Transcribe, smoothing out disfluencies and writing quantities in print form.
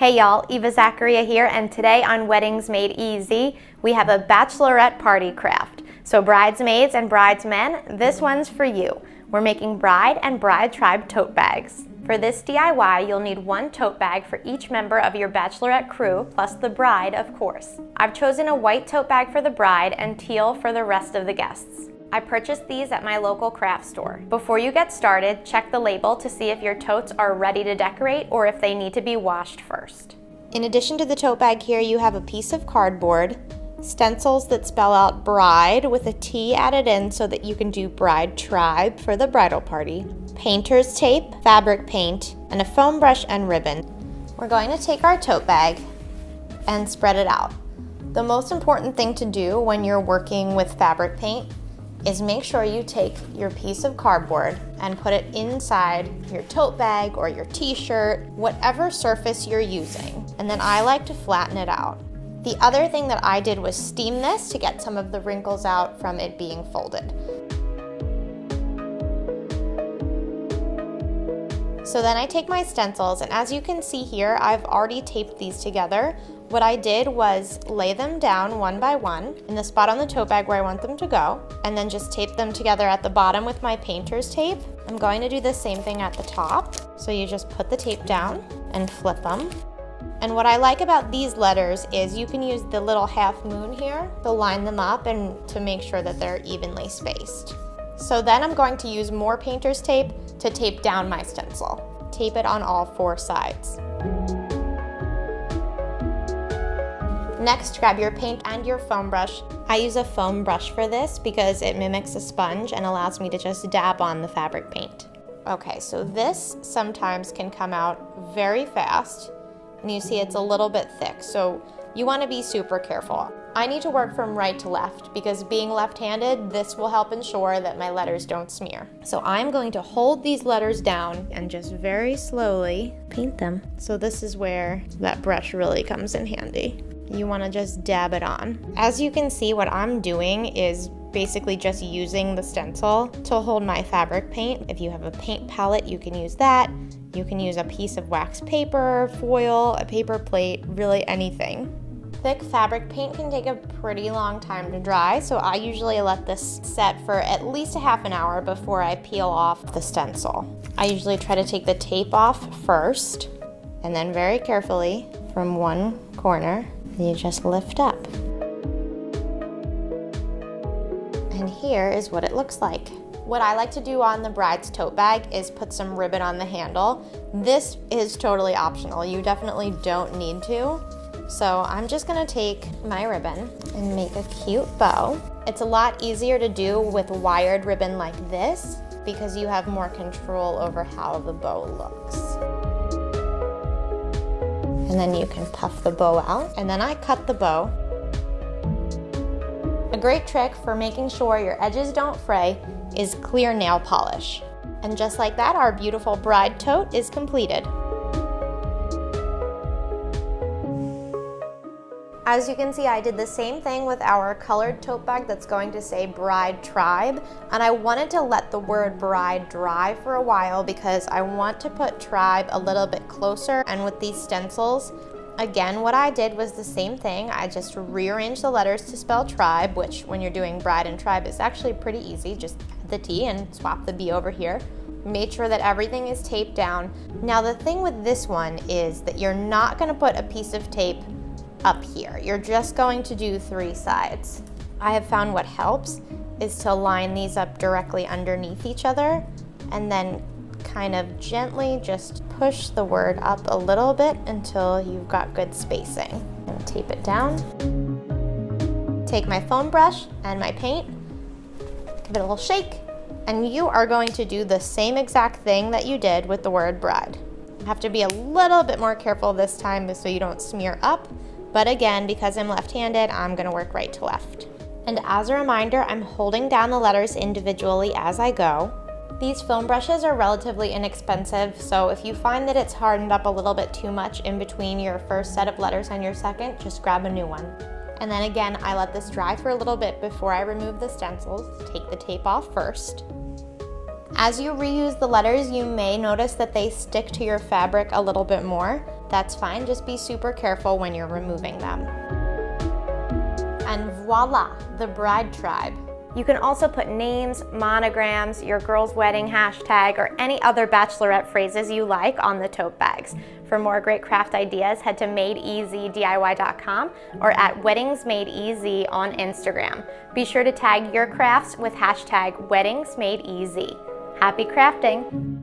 Hey y'all, Eva Zacharia here, and today on Weddings Made Easy, we have a bachelorette party craft. So bridesmaids and bridesmen, this one's for you. We're making bride and bride tribe tote bags. For this DIY, you'll need one tote bag for each member of your bachelorette crew, plus the bride, of course. I've chosen a white tote bag for the bride and teal for the rest of the guests. I purchased these at my local craft store. Before you get started, check the label to see if your totes are ready to decorate or if they need to be washed first. In addition to the tote bag here, you have a piece of cardboard, stencils that spell out bride with a T added in so that you can do bride tribe for the bridal party, painter's tape, fabric paint, and a foam brush and ribbon. We're going to take our tote bag and spread it out. The most important thing to do when you're working with fabric paint is make sure you take your piece of cardboard and put it inside your tote bag or your t-shirt, whatever surface you're using. And then I like to flatten it out. The other thing that I did was steam this to get some of the wrinkles out from it being folded. So then I take my stencils, and as you can see here, I've already taped these together. What I did was lay them down one by one in the spot on the tote bag where I want them to go, and then just tape them together at the bottom with my painter's tape. I'm going to do the same thing at the top. So you just put the tape down and flip them. And what I like about these letters is you can use the little half moon here to line them up and to make sure that they're evenly spaced. So then I'm going to use more painter's tape to tape down my stencil. Tape it on all four sides. Next, grab your paint and your foam brush. I use a foam brush for this because it mimics a sponge and allows me to just dab on the fabric paint. Okay, so this sometimes can come out very fast, and you see it's a little bit thick, so you want to be super careful. I need to work from right to left because being left-handed, this will help ensure that my letters don't smear. So I'm going to hold these letters down and just very slowly paint them. So this is where that brush really comes in handy. You want to just dab it on. As you can see, what I'm doing is basically just using the stencil to hold my fabric paint. If you have a paint palette, you can use that. You can use a piece of wax paper, foil, a paper plate, really anything. Thick fabric paint can take a pretty long time to dry, so I usually let this set for at least a half an hour before I peel off the stencil. I usually try to take the tape off first, and then very carefully from one corner, you just lift up. And here is what it looks like. What I like to do on the bride's tote bag is put some ribbon on the handle. This is totally optional. You definitely don't need to. So I'm just gonna take my ribbon and make a cute bow. It's a lot easier to do with wired ribbon like this because you have more control over how the bow looks. And then you can puff the bow out, and then I cut the bow. A great trick for making sure your edges don't fray is clear nail polish. And just like that, our beautiful bride tote is completed. As you can see, I did the same thing with our colored tote bag that's going to say bride tribe, and I wanted to let the word bride dry for a while because I want to put tribe a little bit closer. And with these stencils, again, what I did was the same thing. I just rearranged the letters to spell tribe, which when you're doing bride and tribe is actually pretty easy. Just add the T and swap the B over here. Made sure that everything is taped down. Now the thing with this one is that you're not gonna put a piece of tape up here. You're just going to do three sides. I have found what helps is to line these up directly underneath each other and then kind of gently just push the word up a little bit until you've got good spacing. And tape it down. Take my foam brush and my paint, give it a little shake, and you are going to do the same exact thing that you did with the word bride. You have to be a little bit more careful this time so you don't smear up. But again, because I'm left-handed, I'm gonna work right to left. And as a reminder, I'm holding down the letters individually as I go. These foam brushes are relatively inexpensive, so if you find that it's hardened up a little bit too much in between your first set of letters and your second, just grab a new one. And then again, I let this dry for a little bit before I remove the stencils. Take the tape off first. As you reuse the letters, you may notice that they stick to your fabric a little bit more. That's fine, just be super careful when you're removing them. And voila, the bride tribe. You can also put names, monograms, your girl's wedding hashtag, or any other bachelorette phrases you like on the tote bags. For more great craft ideas, head to madeeasydiy.com or at weddingsmadeeasy on Instagram. Be sure to tag your crafts with hashtag weddingsmadeeasy. Happy crafting!